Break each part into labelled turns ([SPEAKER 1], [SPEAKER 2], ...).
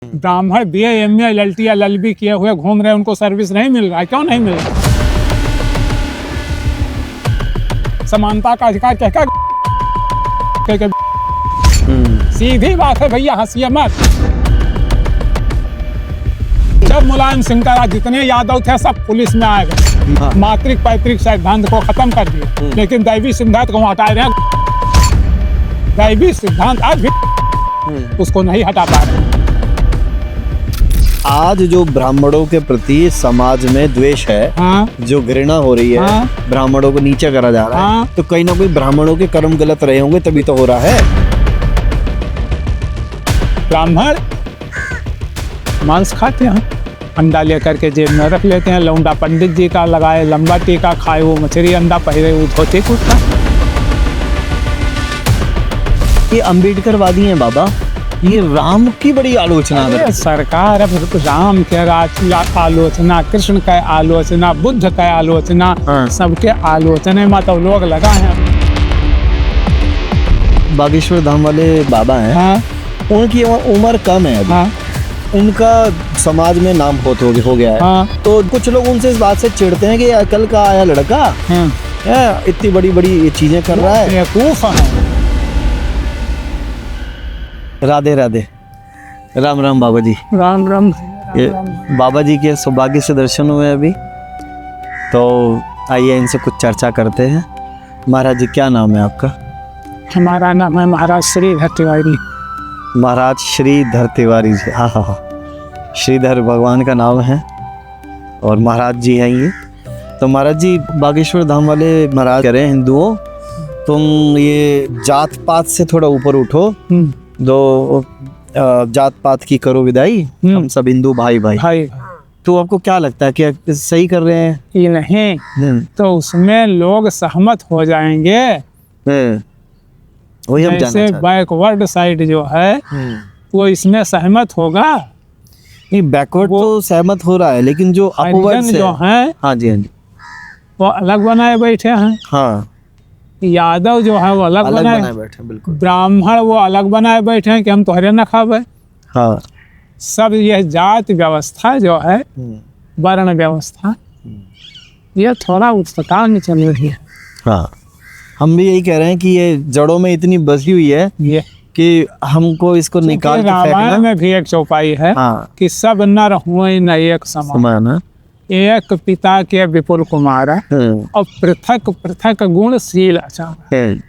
[SPEAKER 1] ब्राह्मण BA MA LLT या LLB किए हुए घूम रहे, उनको सर्विस नहीं मिल रहा है। क्यों नहीं मिल रहा? समानता का अधिकार क्या सीधी बात है भैया, हंसिए मत। जब मुलायम सिंह का जितने यादव थे सब पुलिस में आ गए, मातृक पैतृक सिद्धांत को खत्म कर दिया, लेकिन दैवी सिद्धांत को हटा रहे हैं। दैवी सिद्धांत आज भी उसको नहीं हटा पा रहे।
[SPEAKER 2] आज जो ब्राह्मणों के प्रति समाज में द्वेष है,
[SPEAKER 1] हाँ,
[SPEAKER 2] जो घृणा हो रही है,
[SPEAKER 1] हाँ,
[SPEAKER 2] ब्राह्मणों को नीचे करा जा रहा है,
[SPEAKER 1] हाँ,
[SPEAKER 2] तो कहीं ना कोई ब्राह्मणों के कर्म गलत रहे होंगे तभी तो हो रहा है।
[SPEAKER 1] ब्राह्मण मांस खाते हैं, अंडा लेकर के जेब में रख लेते हैं। लौंडा पंडित जी का लगाए लंबा टीका, खाए वो मछली अंडा, पहरे वो धोती कुर्ता।
[SPEAKER 2] ये अम्बेडकरवादी हैं बाबा, ये राम की बड़ी आलोचना है।
[SPEAKER 1] सरकार अब राम के आलोचना, कृष्ण का आलोचना, बुद्ध का आलोचना, सबके आलोचना में तो लोग लगा हैं।
[SPEAKER 2] बागेश्वर धाम वाले बाबा हैं,
[SPEAKER 1] हाँ,
[SPEAKER 2] उनकी उम्र कम है अभी।
[SPEAKER 1] हाँ,
[SPEAKER 2] उनका समाज में नाम बहुत हो गया है,
[SPEAKER 1] हाँ,
[SPEAKER 2] तो कुछ लोग उनसे इस बात से चिढ़ते हैं कि अकल का आया लड़का है, इतनी बड़ी बड़ी ये चीजें कर रहा है।
[SPEAKER 1] बेवकूफ है।
[SPEAKER 2] राधे राधे, राम राम बाबा जी।
[SPEAKER 1] राम राम।
[SPEAKER 2] ये बाबा जी के सौभाग्य से दर्शन हुए अभी, तो आइए इनसे कुछ चर्चा करते हैं। महाराज जी, क्या नाम है आपका?
[SPEAKER 1] हमारा नाम है महाराज श्रीधर तिवारी।
[SPEAKER 2] महाराज श्रीधर तिवारी जी, हाँ हाँ हाँ, श्रीधर भगवान का नाम है और महाराज जी हैं ये। तो महाराज जी, बागेश्वर धाम वाले महाराज कह रहे हैं हिंदुओं, तुम ये जात पात से थोड़ा ऊपर उठो, दो जात पात की करो विदाई, हम सब हिंदू भाई भाई। तो आपको क्या लगता है कि सही कर रहे हैं?
[SPEAKER 1] ये नहीं तो उसमें लोग सहमत हो जाएंगे।
[SPEAKER 2] वही हम
[SPEAKER 1] जैसे बैकवर्ड साइड जो है वो इसमें सहमत होगा।
[SPEAKER 2] नहीं, बैकवर्ड तो सहमत हो रहा है, लेकिन जो अपवर्ड से
[SPEAKER 1] जो है,
[SPEAKER 2] हाँ जी हाँ जी,
[SPEAKER 1] वो अलग बनाए बैठे हैं।
[SPEAKER 2] हाँ,
[SPEAKER 1] यादव जो है वो अलग बनाए
[SPEAKER 2] बैठे, बिल्कुल।
[SPEAKER 1] ब्राह्मण वो अलग बनाए बैठे हैं कि हम तोहरे न खावे।
[SPEAKER 2] हाँ,
[SPEAKER 1] सब यह जात व्यवस्था जो है, वर्ण व्यवस्था, ये थोड़ा उत्थान में चल रही है।
[SPEAKER 2] हाँ, हम भी यही कह रहे हैं कि ये जड़ों में इतनी बसी हुई है
[SPEAKER 1] ये
[SPEAKER 2] कि हमको इसको निकाल के
[SPEAKER 1] रामायण में भी एक चौपाई है,
[SPEAKER 2] हाँ,
[SPEAKER 1] कि सब नर हुए न एक समान, एक पिता के विपुल कुमारा, और पृथक पृथक गुणशील आचार।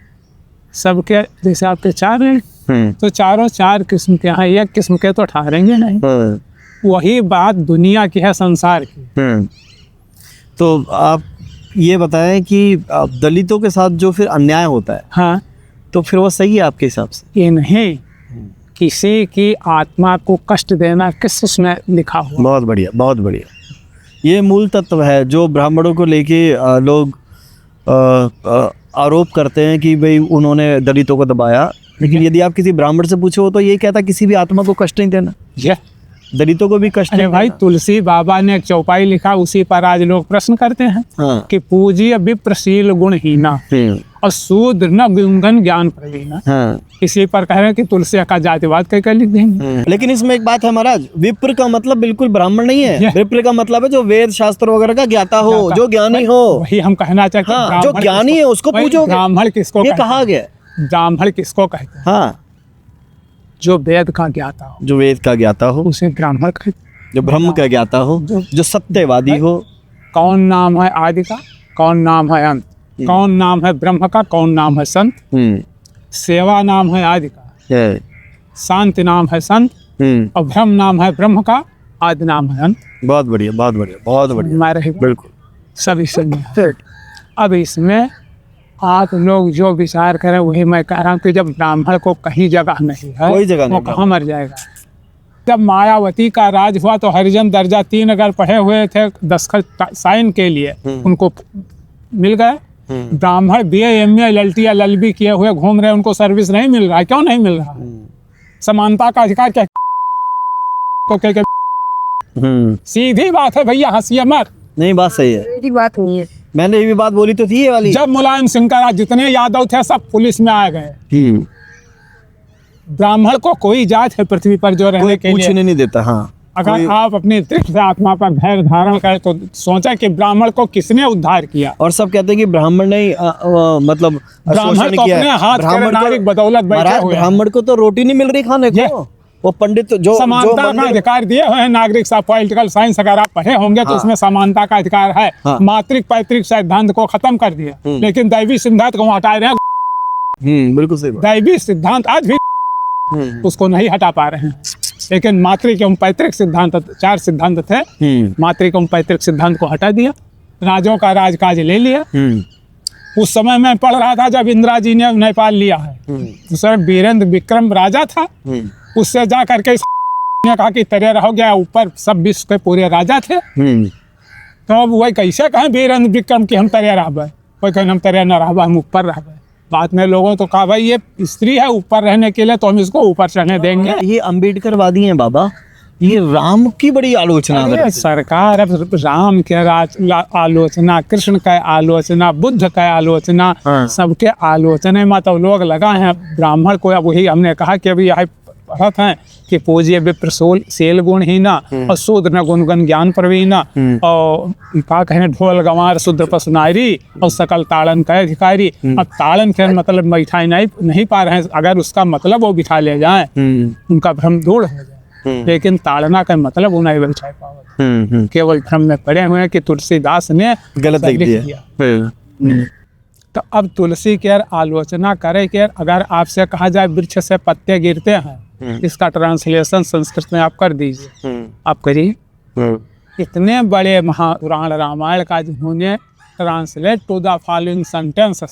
[SPEAKER 1] सबके जैसे आपके चार हैं, तो चारों चार किस्म के हैं, एक किस्म के तो ठहरेंगे नहीं। वही बात दुनिया की है, संसार की।
[SPEAKER 2] तो आप ये बताएं कि दलितों के साथ जो फिर अन्याय होता है,
[SPEAKER 1] हाँ,
[SPEAKER 2] तो फिर वो सही है आपके हिसाब से?
[SPEAKER 1] ये नहीं, किसी की आत्मा को कष्ट देना किस में लिखा हुआ?
[SPEAKER 2] बहुत बढ़िया, बहुत बढ़िया। ये मूल तत्व है जो ब्राह्मणों को लेके लोग आरोप करते हैं कि भाई उन्होंने दलितों को दबाया, लेकिन यदि आप किसी ब्राह्मण से पूछो तो ये कहता किसी भी आत्मा को कष्ट नहीं देना, दलितों को भी कष्ट नहीं
[SPEAKER 1] भाई। तुलसी बाबा ने एक चौपाई लिखा, उसी पर आज लोग प्रश्न करते हैं, हाँ, कि पूज्य विप्रशील गुणहीना और शूद्र न गुंगन ज्ञान प्रवीणा। हाँ, इसी पर कह रहे हैं कि तुलसी का जातिवाद कह लिख देंगे।
[SPEAKER 2] लेकिन इसमें एक बात है महाराज, विप्र का मतलब बिल्कुल ब्राह्मण नहीं है। विप्र का मतलब है जो वेद शास्त्र वगैरह का ज्ञाता हो, जो ज्ञानी हो।
[SPEAKER 1] वही हम कहना चाहते हैं,
[SPEAKER 2] जो ज्ञानी है उसको पूछो।
[SPEAKER 1] ब्राह्मण किसको
[SPEAKER 2] कहा गया?
[SPEAKER 1] ब्राह्मण किसको कहते हैं?
[SPEAKER 2] हाँ,
[SPEAKER 1] जो वेद का ज्ञाता हो,
[SPEAKER 2] जो वेद का ज्ञाता हो
[SPEAKER 1] उसे ब्राह्मण कहते हैं।
[SPEAKER 2] जो ब्रह्म का ज्ञाता हो, जो सत्यवादी हो।
[SPEAKER 1] कौन नाम है आदि का, कौन नाम है अंत, कौन नाम है ब्रह्म का, कौन नाम है संत। सेवा नाम है आदि का, शांति नाम है संत, और ब्रह्म नाम है ब्रह्म का, आदि नाम है अंत।
[SPEAKER 2] बहुत बढ़िया, बहुत बढ़िया, बहुत बढ़िया, बिल्कुल
[SPEAKER 1] सब इसमें। अब इसमें आप लोग जो विचार करें वही मैं कह रहा हूँ कि जब ब्राह्मण को कहीं जगह नहीं है,
[SPEAKER 2] कोई जगह नहीं,
[SPEAKER 1] वो कहाँ मर जाएगा। जब मायावती का राज हुआ तो हरिजन दर्जा 3 अगर पढ़े हुए थे दस्तखत साइन के लिए, उनको मिल गए। ब्राह्मण BA MA LLT या LLB किए हुए घूम रहे, उनको सर्विस नहीं मिल रहा है। क्यों नहीं मिल रहा? समानता का अधिकार क्या सीधी बात है भैया, हंसिए मत।
[SPEAKER 2] नहीं, बात सही है,
[SPEAKER 1] बात नहीं है।
[SPEAKER 2] मैंने ये भी बात बोली तो थी ये वाली।
[SPEAKER 1] जब मुलायम सिंह का जितने यादव थे सब पुलिस में आ गए, ब्राह्मण को कोई जात है पृथ्वी पर जो रहने के लिए
[SPEAKER 2] पूछने नहीं देता। हाँ,
[SPEAKER 1] अगर आप अपनी तृप्त आत्मा पर धैर्य धारण करें तो सोचा कि ब्राह्मण को किसने उद्धार किया।
[SPEAKER 2] और सब कहते हैं कि ब्राह्मण ने मतलब
[SPEAKER 1] ब्राह्मण
[SPEAKER 2] शोषण
[SPEAKER 1] तो
[SPEAKER 2] किया
[SPEAKER 1] अपने
[SPEAKER 2] है।
[SPEAKER 1] हाथ के बदौलत बैठे
[SPEAKER 2] महाराज,
[SPEAKER 1] हुए हैं।
[SPEAKER 2] ब्राह्मण को तो रोटी नहीं मिल रही खाने को। वो पंडित जो
[SPEAKER 1] समानता का
[SPEAKER 2] मंदिर-
[SPEAKER 1] अधिकार दिए हुए हैं नागरिक सा पॉलिटिकल साइंस अगर आप पढ़े होंगे तो उसमें समानता का अधिकार है।
[SPEAKER 2] हाँ।
[SPEAKER 1] मातृक पैतृक सिद्धांत को खत्म कर दिया, लेकिन दैवी सिद्धांत को हटा रहे हैं।
[SPEAKER 2] बिल्कुल सही बात।
[SPEAKER 1] दैवी सिद्धांत आज भी उसको नहीं हटा पा रहे हैं, लेकिन मातृक एवं पैतृक सिद्धांत 4 सिद्धांत थे। मातृक एवं पैतृक सिद्धांत को हटा दिया, राजों का राजकाज ले लिया। उस समय मैं पढ़ रहा था जब इंदिरा जी ने नेपाल लिया है, उस समय वीरेंद्र विक्रम राजा था। उससे जा करके ने कहा कि तरे रहो गया ऊपर, सब विश्व के पूरे राजा थे। तो अब वही कैसे कहें वीरेंद्र विक्रम की हम तरे रहबे, कोई कहें हम तरे न रहबे, हम ऊपर रहबे। बाद में लोगों तो कहा भाई ये स्त्री है ऊपर रहने के लिए, तो हम इसको ऊपर चढ़ने देंगे।
[SPEAKER 2] ये अम्बेडकरवादी हैं बाबा, ये राम की बड़ी आलोचना
[SPEAKER 1] अरे
[SPEAKER 2] करते हैं।
[SPEAKER 1] सरकार अब राम के आलोचना, कृष्ण का आलोचना, बुद्ध का आलोचना,
[SPEAKER 2] हाँ।
[SPEAKER 1] सबके आलोचना में तो लोग लगा हैं। ब्राह्मण को अब वही हमने कहा कि अभी यह पढ़त हैं कि पूज्य विप्र सेल गुणहीना और शूद्र न गुणगन ज्ञान प्रवीणा और का कहने ढोल गंवार शूद्र पशु नारी और सकल ताड़न का अधिकारी। अब ताड़न के मतलब बैठाई नहीं पा रहे हैं, अगर उसका मतलब वो बिठा ले जाए उनका भ्रम दूर हो जाए, लेकिन ताड़ना का मतलब वो नहीं बैठा पाओ, केवल भ्रम में पड़े हुए हैं कि तुलसीदास ने
[SPEAKER 2] गलत लिख दिया।
[SPEAKER 1] तो अब तुलसी की आलोचना करे कि अगर आपसे कहा जाए वृक्ष से पत्ते गिरते हैं, इसका ट्रांसलेशन संस्कृत में आप कर दीजिए, आप करिए। इतने बड़े महापुराण रामायण का जिन्होंने translate to the following sentence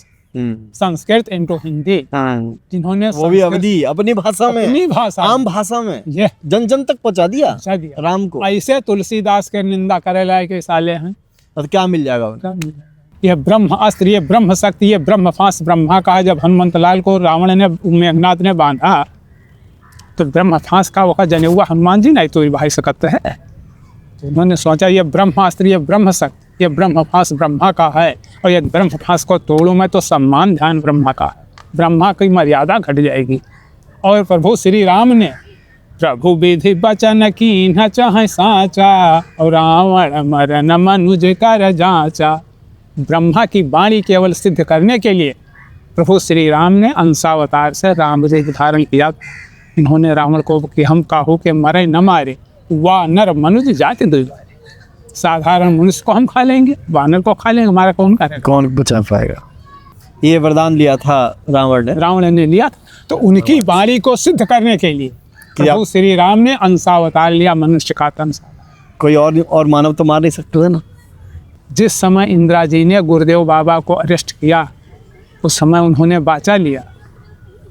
[SPEAKER 1] Sanskrit into Hindi, जिन्होंने
[SPEAKER 2] वो भी अवधि अपनी भाषा में,
[SPEAKER 1] अपनी भाषा
[SPEAKER 2] आम भाषा में
[SPEAKER 1] ये
[SPEAKER 2] जन जन तक पहुंचा दिया राम को।
[SPEAKER 1] ऐसे तुलसीदास के निंदा करे लायक के साले हैं।
[SPEAKER 2] अब क्या मिल जाएगा उन्हें?
[SPEAKER 1] ये ब्रह्म अस्त्र, ये ब्रह्म शक्ति, ये ब्रह्म फांस ब्रह्मा का। जब हनुमंत लाल को रावण ने मेघनाथ ने बांधा तो ब्रह्म फांस का वह जनेवा हनुमान जी नहीं तो भाई सकते है। तो उन्होंने सोचा ये ब्रह्मास्त्र, ये ब्रह्म शक्ति, ये ब्रह्म फांस ब्रह्मा का है, और ये ब्रह्म फांस को तोड़ूं मैं तो सम्मान ध्यान ब्रह्मा का है, ब्रह्मा की मर्यादा घट जाएगी। और प्रभु श्री राम ने प्रभु विधि वचन की न चाहे साचा, और रावण मरन मनुज कर जाचा। ब्रह्मा की वाणी केवल सिद्ध करने के लिए प्रभु श्री राम ने अंशावतार से राम रूप धारण किया। इन्होंने रावण को कि हम काहू के मरे न मारे, वाह नर मनुज जाति दुर्वारे। साधारण मनुष्य को हम खा लेंगे, वानर को खा लेंगे, हमारा कौन करेगा,
[SPEAKER 2] कौन बचा पाएगा। ये वरदान लिया था रावण ने
[SPEAKER 1] लिया था। तो उनकी वाणी को सिद्ध करने के लिए प्रभु श्री राम ने अंशावतार लिया, मनुष्य का तन।
[SPEAKER 2] कोई और मानव तो मार नहीं सकते ना।
[SPEAKER 1] जिस समय इंदिरा जी ने गुरुदेव बाबा को अरेस्ट किया, उस समय उन्होंने बाचा लिया,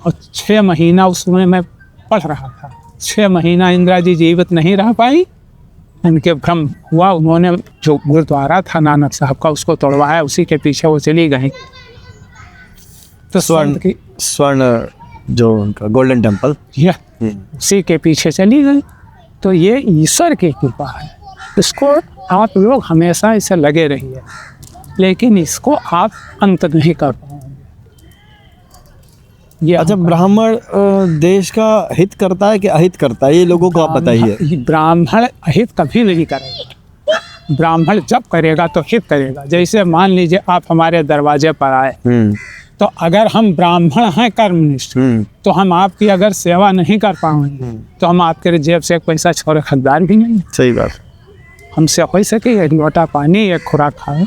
[SPEAKER 1] और 6 महीना उस समय मैं पढ़ रहा था। 6 महीना इंदिरा जी जीवित नहीं रह पाई, उनके भ्रम हुआ। उन्होंने जो गुरुद्वारा था नानक साहब का उसको तोड़वाया, उसी के पीछे वो चली गई। तो
[SPEAKER 2] स्वर्ण जो उनका गोल्डन टेम्पल,
[SPEAKER 1] उसी के पीछे चली गई। तो ये ईश्वर की कृपा है, इसको आप लोग हमेशा इसे लगे रहिए, लेकिन इसको आप अंत नहीं कर पाएंगे। ये
[SPEAKER 2] अच्छा, ब्राह्मण देश का हित करता है कि अहित करता है, ये लोगों को आप बताइए।
[SPEAKER 1] ब्राह्मण अहित कभी नहीं करेगा। ब्राह्मण जब करेगा तो हित करेगा। जैसे मान लीजिए आप हमारे दरवाजे पर आए, तो अगर हम ब्राह्मण हैं कर्मनिष्ठ, तो हम आपकी अगर सेवा नहीं कर पाएंगे तो हम आपके जेब से एक पैसा छोड़े खरीदार भी नहीं।
[SPEAKER 2] सही बात।
[SPEAKER 1] हमसे हो सके एक लोटा पानी, एक खुराक खाओ,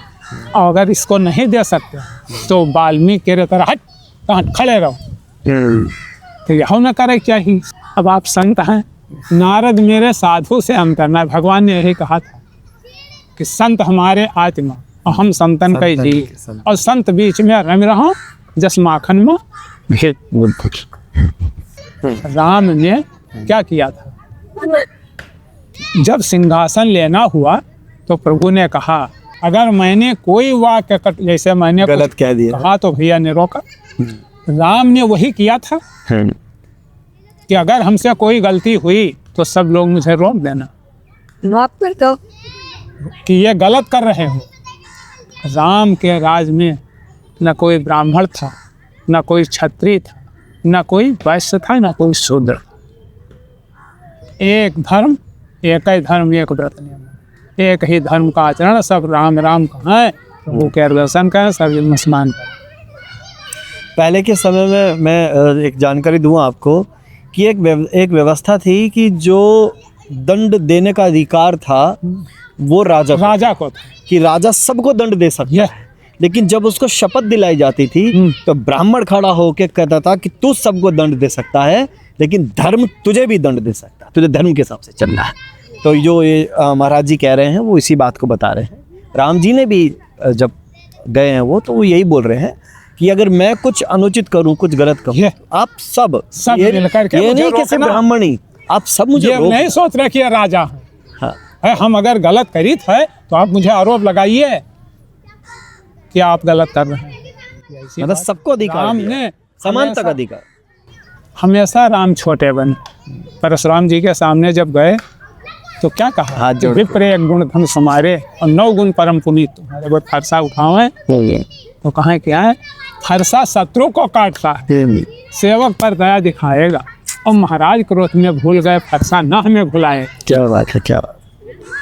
[SPEAKER 1] और अगर इसको नहीं दे सकते तो वाल्मीकि की तरह हट खड़े रहो, तो यह न करे चाहिए। अब आप संत हैं, नारद मेरे साधु से अंतर न, भगवान ने यही कहा था कि संत हमारे आत्मा और हम संतन का जी, और संत बीच में रम रहो जस माखन में भेद। राम ने क्या किया था, जब सिंहासन लेना हुआ तो प्रभु ने कहा अगर मैंने कोई वाक्य जैसे मैंने
[SPEAKER 2] गलत कह दिया
[SPEAKER 1] कहा तो भैया ने रोका। राम ने वही किया था कि अगर हमसे कोई गलती हुई तो सब लोग मुझे रोक देना तो कि ये गलत कर रहे हो। राम के राज में न कोई ब्राह्मण था, न कोई क्षत्रिय था, न कोई वैश्य था न कोई शूद्र। एक धर्म, एक ही धर्म, एक व्रत नियम, एक ही धर्म का आचरण, सब राम राम कहें, प्रभु के दर्शन करें, सब मुसलमान करें।
[SPEAKER 2] पहले के समय में मैं एक जानकारी दूं आपको कि एक व्यवस्था थी कि जो दंड देने का अधिकार था वो राजा
[SPEAKER 1] को था
[SPEAKER 2] कि राजा सबको दंड दे सकता है, लेकिन जब उसको शपथ दिलाई जाती थी तो ब्राह्मण खड़ा होकर कहता था कि तू सबको दंड दे सकता है, लेकिन धर्म तुझे भी दंड दे सकता है, तुझे धर्म के हिसाब से चलना है। तो जो ये महाराज जी कह रहे हैं वो इसी बात को बता रहे हैं। राम जी ने भी जब गए हैं वो यही बोल रहे हैं कि अगर मैं कुछ अनुचित करूं, कुछ गलत करूं, आप सब
[SPEAKER 1] ये
[SPEAKER 2] नहीं कि सिर्फ ब्राह्मण ही, आप सब मुझे
[SPEAKER 1] नहीं सोच रहे कि ये राजा
[SPEAKER 2] हाँ।
[SPEAKER 1] है, हम अगर गलत करी है तो आप मुझे आरोप लगाइए कि आप गलत कर रहे हैं।
[SPEAKER 2] मतलब सबको अधिकार,
[SPEAKER 1] राम ने
[SPEAKER 2] समान तक अधिकार।
[SPEAKER 1] हमेशा राम छोटे बने। परशुराम जी के सामने जब गए तो क्या कहा, विप्र एक गुण धन समारे और 9 गुण परम पुनीत तुम्हारे। वो फरसा उठावे तो कहा क्या है, फरसा शत्रु को काटता है, सेवक पर दया दिखाएगा। और महाराज क्रोध में भूल गए, फरसा न हमें भुलाए।
[SPEAKER 2] क्या बात है, क्या बात।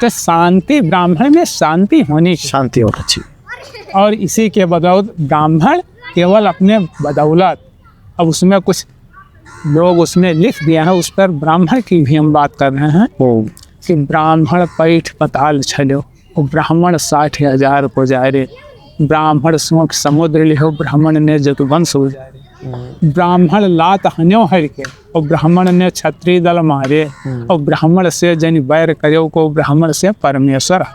[SPEAKER 1] तो शांति, ब्राह्मण में शांति होनी,
[SPEAKER 2] शांति होनी चाहिए।
[SPEAKER 1] और इसी के बदौलत ब्राह्मण केवल अपने बदौलत, अब उसमें कुछ लोग उसमें लिख दिया है, उस पर ब्राह्मण की भी हम बात कर रहे हैं कि ब्राह्मण पैठ पताल छलो, ब्राह्मण 60,000 पुजारे, ब्राह्मण शोक समुद्र लिहो, ब्राह्मण ने जतुवंश उजारे, ब्राह्मण लात हन्यो हर के, और ब्राह्मण ने क्षत्रिय दल मारे, और ब्राह्मण से जन बैर करो को, ब्राह्मण से परमेश्वर।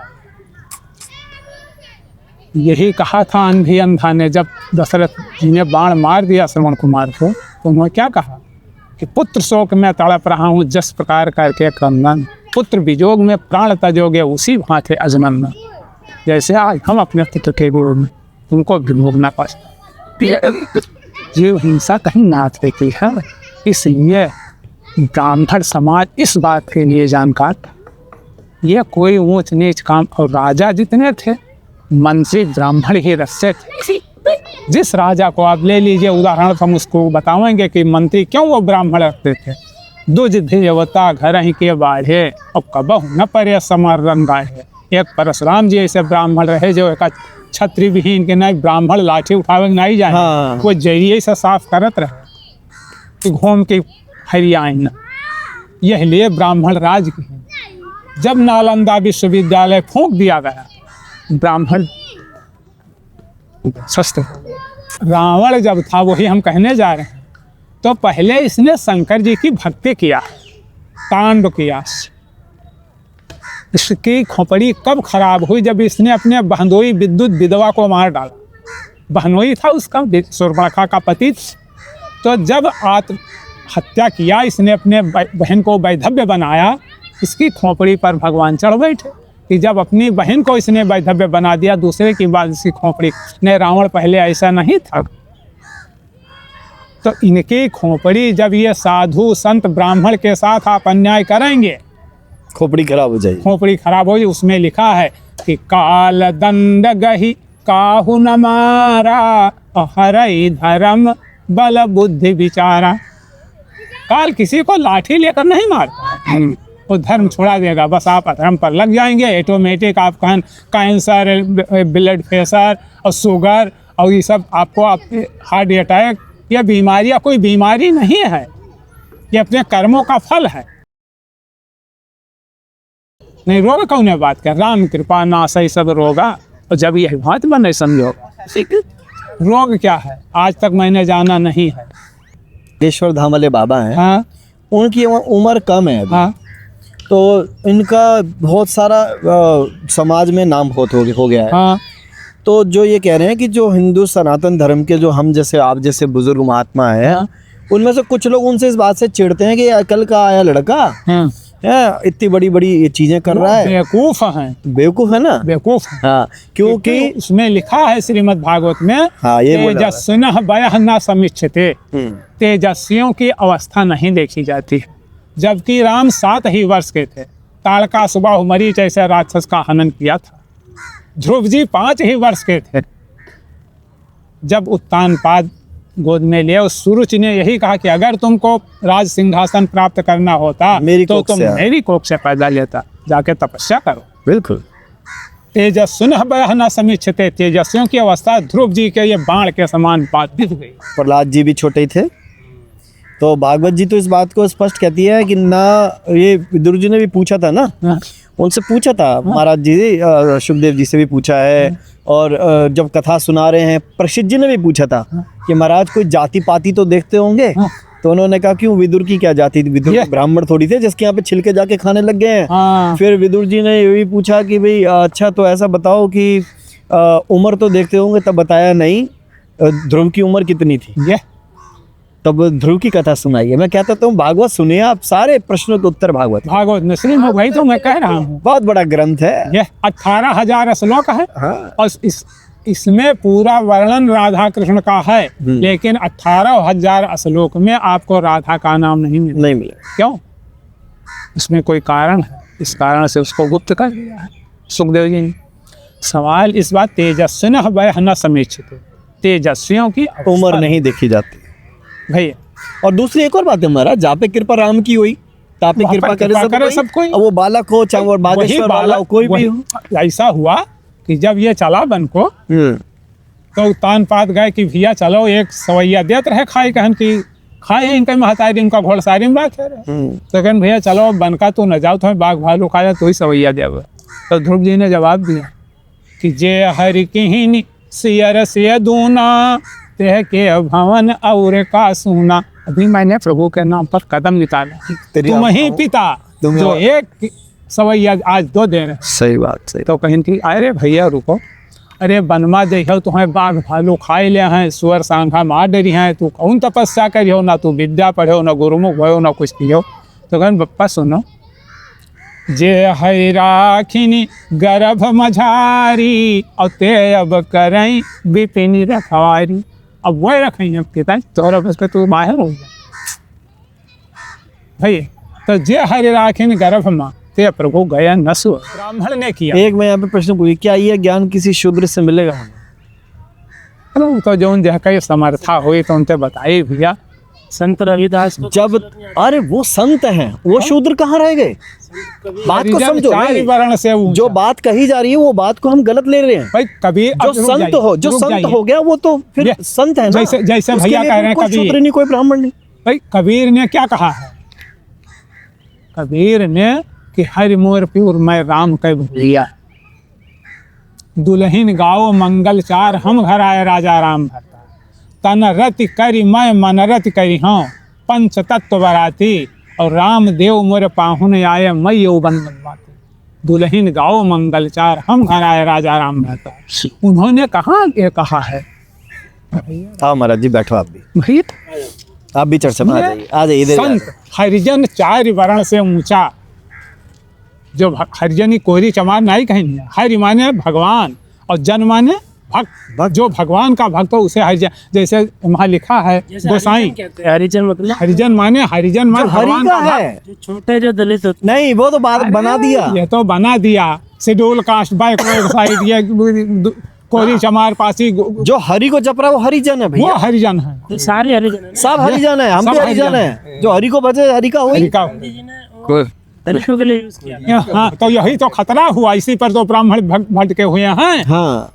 [SPEAKER 1] यही कहा था अंधी अंधा ने, जब दशरथ जी ने बाण मार दिया श्रवण कुमार को, तो उन्होंने क्या कहा कि पुत्र शोक में तड़प रहा हूँ जिस प्रकार करके क्रंदन, पुत्र विजोग में प्राण तजोगे उसी भांति अजनंदन। जैसे आज हम अपने पुत्र के गुरु में उनको भी भोगना पड़ता, जीव हिंसा कहीं ना देती है। इसलिए ब्राह्मण समाज इस बात के लिए जानकार था, ये कोई ऊंच नीच काम। और राजा जितने थे मंत्री ब्राह्मण ही रखते थे। जिस राजा को आप ले लीजिए उदाहरण, हम उसको बताएंगे कि मंत्री क्यों वो ब्राह्मण रखते थे। दुज देवता घर ही के बाढ़े, और कबहु न परे समर रंग गाढ़े। एक परशुराम जी ऐसे ब्राह्मण रहे जो एक छत्री विहीन के नहीं, ब्राह्मण लाठी उठावे नहीं जाए,
[SPEAKER 2] हाँ।
[SPEAKER 1] वो जरिए से साफ करत रहे कि घूम के हरियाणा। यह लिए ब्राह्मण राज की। जब नालंदा विश्वविद्यालय फूंक दिया गया, ब्राह्मण शस्त्र, रावण जब था, वही हम कहने जा रहे हैं, तो पहले इसने शंकर जी की भक्ति किया, तांडव किया। इसकी खोपड़ी कब खराब हुई, जब इसने अपने बहनोई विद्युत विधवा को मार डाला। बहनोई था उसका, सुर्पणखा का पति। तो जब आत्महत्या किया, इसने अपने बहन को वैधव्य बनाया, इसकी खोपड़ी पर भगवान चढ़ बैठे कि जब अपनी बहन को इसने वैधव्य बना दिया, दूसरे की बात इसकी खोपड़ी ने। रावण पहले ऐसा नहीं था। तो इनकी खोपड़ी, जब ये साधु संत ब्राह्मण के साथ आप अन्याय करेंगे,
[SPEAKER 2] खोपड़ी खराब हो जाएगी,
[SPEAKER 1] खोपड़ी खराब हो जाए। उसमें लिखा है कि काल दंड गही काहू न मारा, हरई धर्म बल बुद्धि विचारा। काल किसी को लाठी लेकर नहीं मारता, वो धर्म छोड़ा देगा। बस आप अधर्म पर लग जाएंगे, ऑटोमेटिक आप कैंसर, ब्लड प्रेशर और शुगर और ये सब आपको, आपके हार्ट अटैक, यह बीमारियाँ कोई बीमारी नहीं है, ये अपने कर्मों का फल है। नहीं रोग कौन है बात कर, राम कृपा नासई सब रोगा। और जब यह बात बने समझो, रोग क्या है आज तक मैंने जाना नहीं है।
[SPEAKER 2] ईश्वर धाम वाले बाबा हैं,
[SPEAKER 1] हाँ,
[SPEAKER 2] उनकी उम्र कम है अभी।
[SPEAKER 1] हाँ,
[SPEAKER 2] तो इनका बहुत सारा समाज में नाम हो गया है।
[SPEAKER 1] हाँ।
[SPEAKER 2] तो जो ये कह रहे हैं कि जो हिंदू सनातन धर्म के जो हम जैसे आप जैसे बुजुर्ग महात्मा है,
[SPEAKER 1] हाँ।
[SPEAKER 2] उनमें से कुछ लोग उनसे इस बात से चिढ़ते हैं कि कल का आया लड़का
[SPEAKER 1] हाँ।
[SPEAKER 2] है, इतनी बड़ी बड़ी ये चीजें कर रहा है,
[SPEAKER 1] बेवकूफ हैं,
[SPEAKER 2] बेवकूफ है ना,
[SPEAKER 1] बेवकूफ है।
[SPEAKER 2] हाँ, क्योंकि
[SPEAKER 1] उसमें लिखा है श्रीमद् भागवत में,
[SPEAKER 2] हाँ, ये
[SPEAKER 1] तेजस्विनः वयः न समीक्षते, तेजस्वियों की अवस्था नहीं देखी जाती। जबकि राम 7 ही वर्ष के थे, ताड़का सुबाहु मरीच ऐसे राक्षस का हनन किया था। ध्रुव जी 5 ही वर्ष के थे जब उत्तानपाद गोद में लिए। उस सुरुच ने यही कहा कि अगर तुमको राज सिंहासन प्राप्त करना होता तो तुम मेरी कोख से पैदा लेता, जाके तपस्या करो।
[SPEAKER 2] बिल्कुल।
[SPEAKER 1] तेजस्विनः वयः न समीक्षते, तेजस्वियों की अवस्था ध्रुव जी के ये बाण के समान बाधित गई।
[SPEAKER 2] प्रहलाद जी भी छोटे ही थे, तो भागवत जी तो इस बात को स्पष्ट कहती है कि ना, ये विदुर जी ने भी पूछा था ना, उनसे पूछा था महाराज जी, सुखदेव जी से भी पूछा है, और जब कथा सुना रहे हैं प्रसिद्ध जी ने भी पूछा था कि महाराज कोई जाति पाति तो देखते होंगे, तो उन्होंने कहा क्यों, विदुर की क्या जाति थी, विदुर ब्राह्मण थोड़ी थे जिसके यहाँ पे छिलके जाके खाने लग गए हैं। फिर विदुर जी ने ये भी पूछा कि भाई अच्छा तो ऐसा बताओ कि उम्र तो देखते होंगे, तब बताया नहीं ध्रुव की उम्र कितनी थी, तब ध्रुव की कथा सुनाइए। मैं कहता हूँ भागवत सुनिए आप, सारे प्रश्नों के उत्तर भागवत
[SPEAKER 1] में श्रीमद्, वही तो मैं कह रहा हूँ,
[SPEAKER 2] बहुत बड़ा ग्रंथ है।
[SPEAKER 1] यह 18,000 श्लोक है। और इसमें पूरा वर्णन राधा कृष्ण का है, लेकिन 18,000 श्लोक में आपको राधा का नाम नहीं मिला। क्यों? इसमें कोई कारण है, इस कारण से उसको गुप्त कर दिया है सुखदेव जी ने। सवाल इस बात, तेजस्विनः वयः न समीक्षिते, तेजस्वियों की
[SPEAKER 2] उम्र नहीं देखी जाती
[SPEAKER 1] भैया।
[SPEAKER 2] और दूसरी एक और बात है महाराज, जहाँ पे कृपा राम की हुई तहाँ पे कृपा करे सब कोई, वो बालक हो चाहे वो बागेश्वर वाला हो, कोई भी हो।
[SPEAKER 1] ऐसा हुआ कि जब ये चला बन को, तो तान पात गए कि भैया चलो एक सवैया देते रहे खाई, कहन की खाए इनका महतारी इनका घोड़सारी में रखे रहे। तो कहन भैया चलो बनका तू न जाओ, तुम्हें बाघ भालू खाया तो ही सवैया दे। तो ध्रुव जी ने जवाब दिया कि जे हरि की सियर से दूना ते के भवन और का सुना। अभी मैंने प्रभु के नाम पर कदम निकाला, तुम ही पिता जो एक सवैया आज 2 दे रहे।
[SPEAKER 2] सही बात, सही।
[SPEAKER 1] तो कहीं थी, अरे भैया रुको, अरे बनमा देखो तुम्हें बाघ भालू खाए ले हैं, सुअर सांघा मार डरी हैं, तू कौन तपस्या करियो, ना तू विद्या पढ़ो, ना गुरुमुख भयो, ना कुछ कियो। तो कहन बप्पा सुनो, जे हरि राखिनी गर्भ मझारी और ते अब करई विपिन रखवारी। अब वही रखेंगे पिता, तो बस पे तू बाहर हो गया भैया। तो जे हरि राखिन गर्भ माँ ते प्रभु गया नसु, ब्राह्मण ने किया।
[SPEAKER 2] एक मैं यहाँ पे प्रश्न पूछी, क्या ये ज्ञान किसी शूद्र से मिलेगा हमें?
[SPEAKER 1] तो जो जहाँ का समर्था हुई तो उनसे बताइए भैया। संत रविदास
[SPEAKER 2] जब, अरे वो संत हैं, वो शूद्र कहाँ रह गए? बात को समझो,
[SPEAKER 1] वर्ण से
[SPEAKER 2] जो बात कही जा रही है वो बात को हम गलत ले रहे हैं
[SPEAKER 1] भाई। कबीर
[SPEAKER 2] जो संत हो गया वो तो फिर संत है ना।
[SPEAKER 1] जैसे भैया कह रहे हैं
[SPEAKER 2] कोई शूद्र नहीं, कोई ब्राह्मण नहीं।
[SPEAKER 1] भाई कबीर ने क्या कहा है? कबीर ने कि हरि मोर प्यूर मैं राम कह भूलिया, दुल्हन गाओ मंगल चार हम घर आए राजा राम भरता, तन रति करी मैं मन रति करी हूँ, पंच तत्व बराती और राम देव मोर पाहुन आए मैं यौवन बनवाती। दुल्हन गाओ मंगल चार हम घर आए राजा राम भरता। उन्होंने कहाँ ये कहा है?
[SPEAKER 2] हाँ महाराज जी बैठो, आप भी
[SPEAKER 1] भैया,
[SPEAKER 2] आप भी चर्चा में आ जाइए।
[SPEAKER 1] संत हरिजन 4 वर्ण से ऊंचा, जो हरिजनी कोहरी चमार नहीं कहेंगे। हरि माने भगवान और जन माने भक्त, जो भगवान का भक्त हो उसे हरिजन। जैसे वहाँ लिखा है गोसाई,
[SPEAKER 3] हरिजन मतलब
[SPEAKER 1] हरिजन माने भगवान का
[SPEAKER 2] है,
[SPEAKER 3] जो छोटे जो दलित होते
[SPEAKER 2] नहीं, वो तो बात बना दिया,
[SPEAKER 1] ये तो बना दिया। शेड्यूल कास्ट बैकवर्ड साइड, ये कोहरी चमार पासी,
[SPEAKER 2] जो हरि को जप रहा है वो हरिजन है भैया,
[SPEAKER 1] वो हरिजन है।
[SPEAKER 3] सारे हरिजन,
[SPEAKER 2] सब हरिजन है, हम भी हरिजन है। जो हरि को बचे हरि का हुई,
[SPEAKER 3] दलितों के लिए यूज किया।
[SPEAKER 1] हाँ, तो यही तो खतरा हुआ, इसी पर तो ब्राह्मण भटके हुए हैं।
[SPEAKER 2] हाँ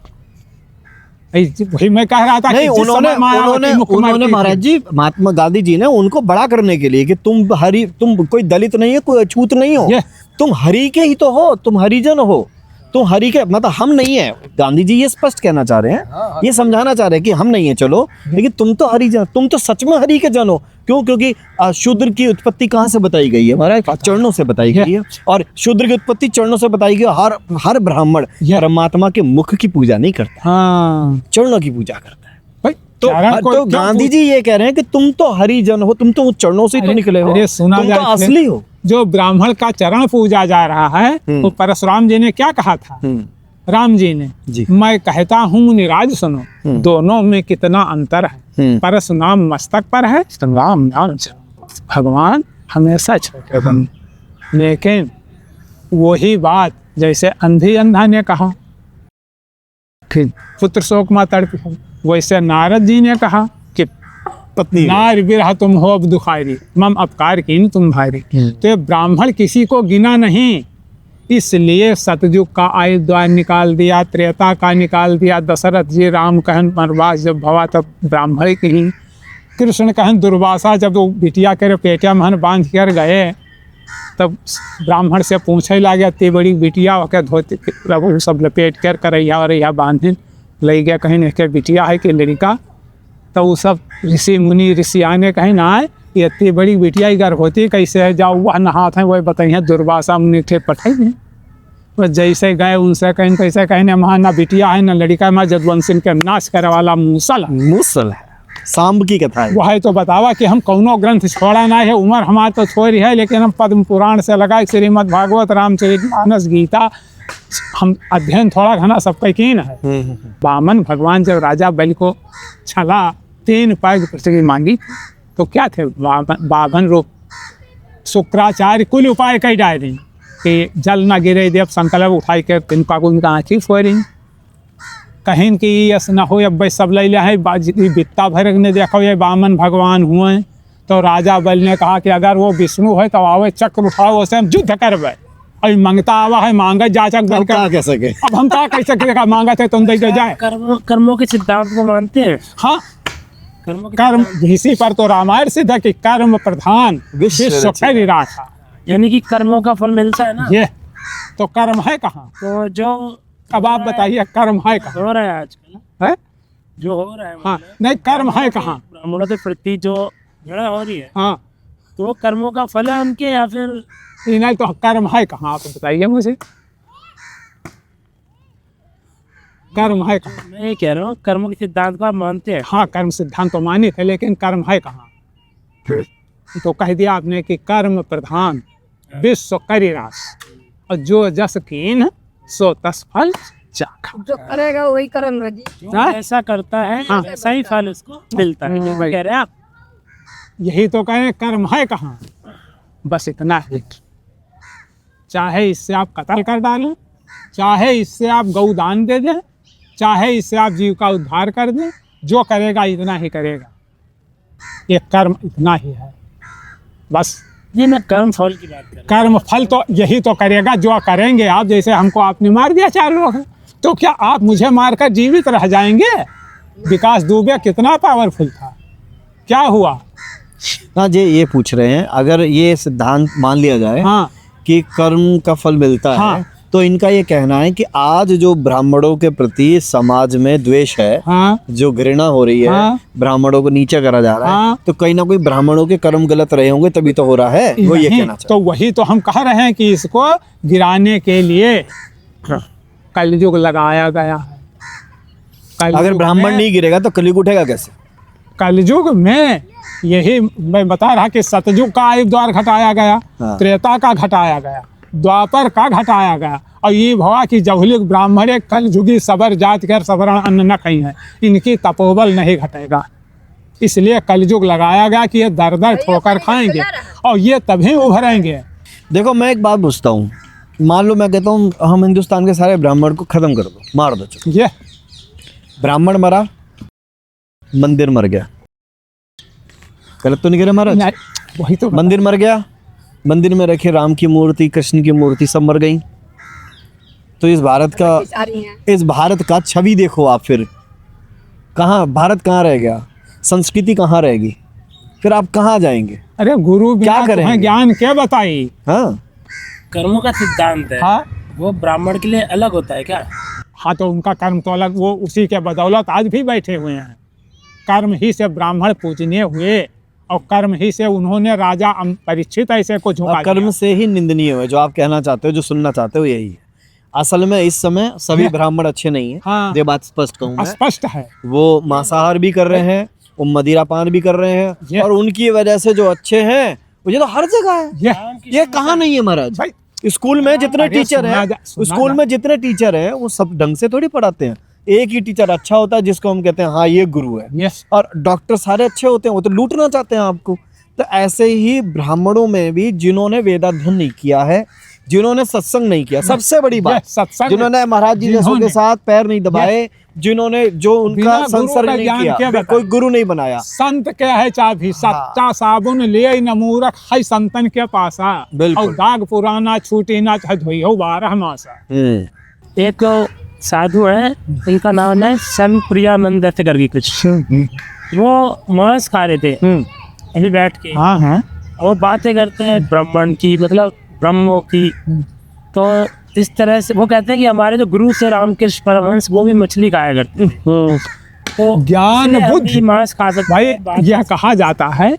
[SPEAKER 1] वही मैं कह रहा था।
[SPEAKER 2] नहीं, उन्होंने महाराज जी, महात्मा गांधी जी ने उनको बड़ा करने के लिए कि तुम कोई दलित नहीं है, कोई अछूत नहीं हो, तुम हरि के ही तो हो, तुम हरिजन हो, तुम हरि के, मतलब हम नहीं है। गांधी जी ये स्पष्ट कहना चाह रहे हैं, ये समझाना चाह रहे हैं कि हम नहीं है चलो, लेकिन तुम तो हरिजन, तुम तो सच में हरि के जन हो। क्यों? क्योंकि शूद्र की उत्पत्ति कहाँ से बताई गई है महाराज? चरणों से बताई गई है, और शूद्र की उत्पत्ति चरणों से बताई गई। हर ब्राह्मण परमात्मा के मुख की पूजा नहीं करता,
[SPEAKER 1] हाँ,
[SPEAKER 2] चरणों की पूजा करता है।
[SPEAKER 1] तो
[SPEAKER 2] गांधी जी ये कह रहे हैं कि तुम तो हरिजन हो, तुम तो चरणों से तो निकले हो, तुम तो असली हो।
[SPEAKER 1] जो ब्राह्मण का चरण पूजा जा रहा है, तो परशुराम जी ने क्या कहा था? राम जी ने मैं कहता हूँ निराज सुनो, दोनों में कितना अंतर है। परशुराम मस्तक पर है, राम नाम भगवान हमेशा छोटे बन। लेकिन वही बात जैसे अंधी अंधा ने कहा कि पुत्र शोक मां तड़पी, वैसे नारद जी ने कहा कि
[SPEAKER 2] पत्नी
[SPEAKER 1] नार बिरह तुम हो अब दुखारी, मम अपकार कीन तुम भारी। तो ये ब्राह्मण किसी को गिना नहीं, इसलिए सतयुग का आयु द्वार निकाल दिया, त्रेता का निकाल दिया। दशरथ जी राम कहन वनवास जब भवा तब ब्राह्मण की ही, कृष्ण कहन दुर्वासा जब वो बिटिया के पेटिया महन बांध कर गए, तब ब्राह्मण से पूछे लगे इतनी बड़ी बिटिया होकर धोती प्रभु सब लपेट कर करैया और बांधे ले गया, कहीं नहीं के बिटिया है कि लड़का। तो वो सब ऋषि मुनि ऋषि आने कहीं ना आए, ये इतनी बड़ी बिटिया ही गर्भवती कैसे है, जाओ वह नहाते हैं वही बताइए। दुर्वासा मुनि थे पठाई नहीं, वो जैसे गए उनसे कहीं कैसे कहने वहाँ ना बिटिया है ना लड़का, मैं जदवंशी के नाश करे वाला मूसल
[SPEAKER 2] है, सांब की कथा है।
[SPEAKER 1] वह तो बतावा कि हम कौनो ग्रंथ छोड़ा ना है, उम्र हमारे तो थोड़ी है, लेकिन हम पद्म पुराण से लगा श्रीमद् भागवत रामचरितमानस गीता हम अध्ययन थोड़ा घना सब यकीन है। वामन भगवान जब राजा बलि को छला 3 पैग पृथ्वी मांगी तो क्या थे, बावन रूप। शुक्राचार्य कुल उपाय कई डाले कि जल न गिरे देव संकल्प उठाई कर तिनका उनका आँखी फोरी, कहीं कि यस न हो अब सब ले है बित्ता भर ने देखो ये वामन भगवान हुए। तो राजा बलि ने कहा कि अगर वो विष्णु है तो आवे चक्र उठाओ उसे हम युद्ध करवे, अभी मंगता आवा है मांगे जाचक बन कर
[SPEAKER 2] कह सके।
[SPEAKER 1] अब हम क्या कह सकते, मांगा थे तुम दे जाए।
[SPEAKER 3] कर्मों के सिद्धांत को मानते हैं।
[SPEAKER 1] हाँ, कर्म इसी पर तो रामायण सिद्ध है कि कर्म प्रधान विश्व रचा,
[SPEAKER 3] यानी कि कर्मों का फल मिलता है ना।
[SPEAKER 1] ये तो कर्म है कहाँ,
[SPEAKER 3] तो जो
[SPEAKER 1] अब आप बताइए कर्म है कहाँ
[SPEAKER 3] हो रहा है आजकल
[SPEAKER 1] है,
[SPEAKER 3] जो हो रहा है
[SPEAKER 1] हाँ नहीं कर्म है कहाँ,
[SPEAKER 3] ब्राह्मणों के प्रति जो झगड़ा हो रही है,
[SPEAKER 1] हाँ
[SPEAKER 3] तो वो कर्मों का फल है उनके या फिर
[SPEAKER 1] नहीं, तो कर्म है कहाँ आप बताइए मुझे, कर्म है कहाँ।
[SPEAKER 3] मैं ये कह रहा हूँ कर्मों के सिद्धांत को आप मानते हैं।
[SPEAKER 1] हाँ कर्म सिद्धांत तो माने थे, लेकिन कर्म है कहाँ। तो कह दिया आपने कि कर्म प्रधान विश्व करिरास, और जो जस कीन सो तस फल चाखा।
[SPEAKER 4] जो करेगा वही करेंगे जी।
[SPEAKER 3] जो ऐसा करता है
[SPEAKER 1] हाँ।
[SPEAKER 3] वैसा ही फल उसको मिलता है, जो कह रहे हैं आप।
[SPEAKER 1] यही तो कह रहे हैं कर्म है कहाँ, बस इतना है। चाहे इससे आप कत्ल कर डालें, चाहे इससे आप गौदान दे दें, चाहे इससे आप जीव का उद्धार कर दें, जो करेगा इतना ही करेगा। ये कर्म इतना ही है बस।
[SPEAKER 3] जी मैं कर्म फल की बात कर रहा हूँ।
[SPEAKER 1] कर्म फल तो यही तो करेगा जो करेंगे आप। जैसे हमको आपने मार दिया 4 लोग हैं, तो क्या आप मुझे मारकर जीवित रह जाएंगे? विकास दुबे कितना पावरफुल था, क्या हुआ?
[SPEAKER 2] हाँ जी, ये पूछ रहे हैं अगर ये सिद्धांत मान लिया जाए
[SPEAKER 1] हाँ
[SPEAKER 2] कि कर्म का फल मिलता
[SPEAKER 1] हाँ।
[SPEAKER 2] है, तो इनका ये कहना है कि आज जो ब्राह्मणों के प्रति समाज में द्वेष है,
[SPEAKER 1] हाँ
[SPEAKER 2] जो घृणा हो रही है,
[SPEAKER 1] हाँ।
[SPEAKER 2] ब्राह्मणों को नीचा करा जा रहा है,
[SPEAKER 1] हाँ।
[SPEAKER 2] तो कहीं ना कोई ब्राह्मणों के कर्म गलत रहे होंगे तभी तो हो रहा है, वो ये
[SPEAKER 1] नहीं,
[SPEAKER 2] कहना चाहते
[SPEAKER 1] तो वही तो हम कह रहे हैं कि इसको गिराने के लिए कलयुग लगाया गया है।
[SPEAKER 2] हैं। अगर ब्राह्मण नहीं गिरेगा तो कलयुग उठेगा कैसे?
[SPEAKER 1] कलयुग में यही मैं बता रहा कि सतयुग का आयु द्वार घटाया गया,
[SPEAKER 2] हाँ।
[SPEAKER 1] त्रेता का घटाया गया, द्वापर का घटाया गया, और ये भवा कि जहुलिक ब्राह्मणे कलयुगी सबर जात कर सबरण अन्न न कहीं है, इनकी तपोबल नहीं घटेगा। इसलिए कलयुग लगाया गया कि ये दर दर ठोकर खाएंगे और ये तभी उभरेंगे।
[SPEAKER 2] देखो मैं एक बात पूछता हूँ, मान लो मैं कहता हूँ हम हिंदुस्तान के सारे ब्राह्मण को खत्म कर दो, मार दो, चलो।
[SPEAKER 1] ये
[SPEAKER 2] ब्राह्मण मरा, मंदिर मर गया, गलत तो नहीं कह रहे महाराज?
[SPEAKER 1] नहीं, वही तो
[SPEAKER 2] मंदिर मर गया, मंदिर में रखे राम की मूर्ति, कृष्ण की मूर्ति सब मर गई। तो इस भारत का छवि देखो आप, फिर कहाँ भारत कहाँ रह गया, संस्कृति कहाँ रहेगी, फिर आप कहाँ जाएंगे?
[SPEAKER 1] अरे गुरु
[SPEAKER 2] क्या
[SPEAKER 1] क्या
[SPEAKER 2] करेंगे?
[SPEAKER 1] करें, ज्ञान क्या बताई।
[SPEAKER 2] हाँ
[SPEAKER 3] कर्मों का सिद्धांत है,
[SPEAKER 1] हाँ
[SPEAKER 3] वो ब्राह्मण के लिए अलग होता है क्या?
[SPEAKER 1] हाँ, तो उनका कर्म तो अलग, वो उसी के बदौलत आज भी बैठे हुए हैं। कर्म ही से ब्राह्मण पूजनीय हुए और कर्म ही से उन्होंने राजा परीक्षित ऐसे को झुका
[SPEAKER 2] कर्म से ही निंदनीय है, जो आप कहना चाहते हो, जो सुनना चाहते हो यही है। असल में इस समय सभी ब्राह्मण अच्छे नहीं है,
[SPEAKER 1] हाँ।
[SPEAKER 2] ये बात स्पष्ट कहूँ मैं।
[SPEAKER 1] स्पष्ट है।
[SPEAKER 2] वो मांसाहार भी कर रहे हैं, वो मदिरा पान भी कर रहे हैं,
[SPEAKER 1] ये-
[SPEAKER 2] और उनकी वजह से जो अच्छे हैं मुझे तो हर जगह है। ये कहाँ नहीं है महाराज?
[SPEAKER 1] भाई
[SPEAKER 2] स्कूल में जितने
[SPEAKER 1] अरे
[SPEAKER 2] टीचर
[SPEAKER 1] सुना
[SPEAKER 2] हैं,
[SPEAKER 1] जा-
[SPEAKER 2] स्कूल में जितने टीचर हैं वो सब ढंग से थोड़ी पढ़ाते हैं। एक ही टीचर अच्छा होता है जिसको हम कहते हैं हाँ ये गुरु है,
[SPEAKER 1] यस,
[SPEAKER 2] और डॉक्टर सारे अच्छे होते हैं, वो तो लूटना चाहते हैं आपको। तो ऐसे ही ब्राह्मणों में भी जिन्होंने वेदाध्ययन नहीं किया है, जिन्होंने सत्संग नहीं किया, सबसे बड़ी
[SPEAKER 1] ये
[SPEAKER 2] बात,
[SPEAKER 1] सत्संग
[SPEAKER 2] जिन्होंने महाराज जी जैसों के साथ पैर नहीं दबाए, जिन्होंने जो उनका
[SPEAKER 1] बिना गुरु
[SPEAKER 2] संसर्ग
[SPEAKER 1] का
[SPEAKER 2] नहीं
[SPEAKER 1] ज्ञान
[SPEAKER 2] किया,
[SPEAKER 1] क्या बताए?
[SPEAKER 2] कोई गुरु नहीं बनाया।
[SPEAKER 1] संत क्या है चाभी, सच्चा साबुन ले न मूरख है संतन के पासा,
[SPEAKER 2] बिल्कुल।
[SPEAKER 1] और दाग पुराना छूटी ना धोई हो 12 मासा।
[SPEAKER 3] एक साधु है, इनका नाम है संत प्रियानंद ऐसे करके कुछ, वो मांस खा रहे थे अभी बैठ के,
[SPEAKER 1] हाँ हाँ
[SPEAKER 3] और बातें करते हैं ब्राह्मण की, मतलब ब्रह्मों की। तो इस तरह से वो कहते हैं कि हमारे जो गुरु से रामकृष्ण परमहंस वो भी मछली खाया करते हैं। तो
[SPEAKER 1] ज्ञान
[SPEAKER 3] इसलिए हम
[SPEAKER 1] बुद्धि
[SPEAKER 3] भी मांस खा सकते
[SPEAKER 1] भाई,
[SPEAKER 3] हैं।
[SPEAKER 1] यह कहा जाता है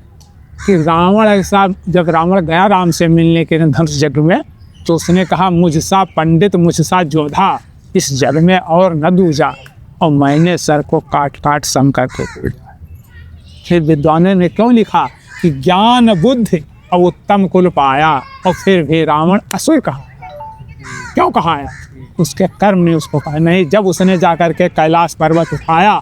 [SPEAKER 1] कि रावण ऐसा, जब रावण गया राम से मिलने के धनुष जग में, तो उसने कहा मुझसा पंडित मुझसा योद्धा इस जग में और न दूजा, और मैंने सर को काट काट शंकर को पूजा। फिर विद्वानों ने क्यों लिखा कि ज्ञान बुद्धि और उत्तम कुल पाया, और फिर भी रावण असुर कहा, क्यों कहा है? उसके कर्म ने उसको कहा नहीं। जब उसने जाकर के कैलाश पर्वत उठाया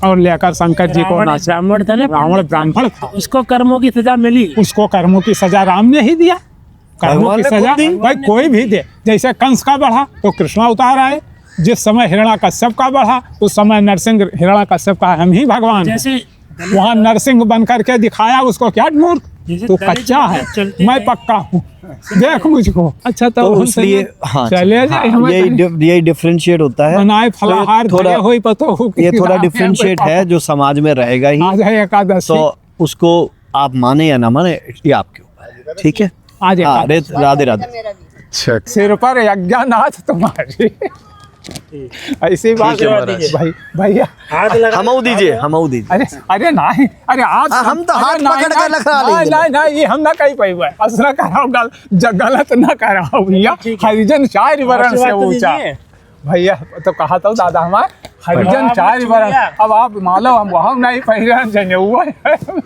[SPEAKER 1] और लेकर शंकर जी को नाचा,
[SPEAKER 3] ब्राह्मण था ना,
[SPEAKER 1] रावण ब्राह्मण था,
[SPEAKER 3] उसको कर्मों की सजा मिली।
[SPEAKER 1] उसको कर्मों की सजा राम ने ही दिया। कर्मों
[SPEAKER 2] भगवान
[SPEAKER 1] की
[SPEAKER 2] ने खुद
[SPEAKER 1] सजा
[SPEAKER 2] दी।
[SPEAKER 1] भाई कोई भी दे, जैसे कंस का बढ़ा तो कृष्णा उतार आए, जिस समय हिरण्याकश्यप का बढ़ा उस समय नरसिंह हिरण्याकश्यप का हम ही भगवान हैं।
[SPEAKER 3] जैसे
[SPEAKER 1] वहाँ नरसिंह बन करके दिखाया उसको, क्या मूर्ख
[SPEAKER 3] जैसे
[SPEAKER 1] तू
[SPEAKER 3] दलित
[SPEAKER 1] कच्चा है,
[SPEAKER 3] चलते
[SPEAKER 1] मैं
[SPEAKER 3] हैं।
[SPEAKER 1] पक्का हूँ, देख मुझको। अच्छा
[SPEAKER 2] तो इसलिए हाँ,
[SPEAKER 1] चले
[SPEAKER 2] हाँ,
[SPEAKER 1] जाए हमें
[SPEAKER 2] यही डिफरेंशिएट होता है।
[SPEAKER 1] बनाए फलाहार
[SPEAKER 2] तो
[SPEAKER 1] थोड़ा हुई पतो
[SPEAKER 2] ये थोड़ा डिफरेंशिएट है जो समाज में रहेगा ही,
[SPEAKER 1] आज है एकादशी,
[SPEAKER 2] तो उसको आप माने या ना माने ये आपके ऊपर है, ठीक है।
[SPEAKER 1] आज
[SPEAKER 2] हाँ,
[SPEAKER 1] एकादशी।
[SPEAKER 2] राधे राधे।
[SPEAKER 1] सिर पर यज्ञनाथ तुम्हारी, ऐसी बात
[SPEAKER 2] ठीक है
[SPEAKER 1] है
[SPEAKER 2] महाराज।
[SPEAKER 1] भाई भैया।
[SPEAKER 3] हाथ लगा
[SPEAKER 2] हमऊ दीजिए, हमऊ दीजिए।
[SPEAKER 1] अरे अरे नहीं, अरे आज
[SPEAKER 2] हाँ, हम तो हाथ
[SPEAKER 1] अरे
[SPEAKER 2] पकड़ के लगा लेंगे।
[SPEAKER 1] नहीं नहीं, ये हम ना कहीं पाई हुआ है, असला कराओ गलत ना कराओ भैया। हरिजन 4 वर्ण से ऊंचा भैया, तो कहा था दादा हमारे हरिजन 4 वर्ण। अब आप मान लो हम वहाँ नहीं पहले जने हुआ है।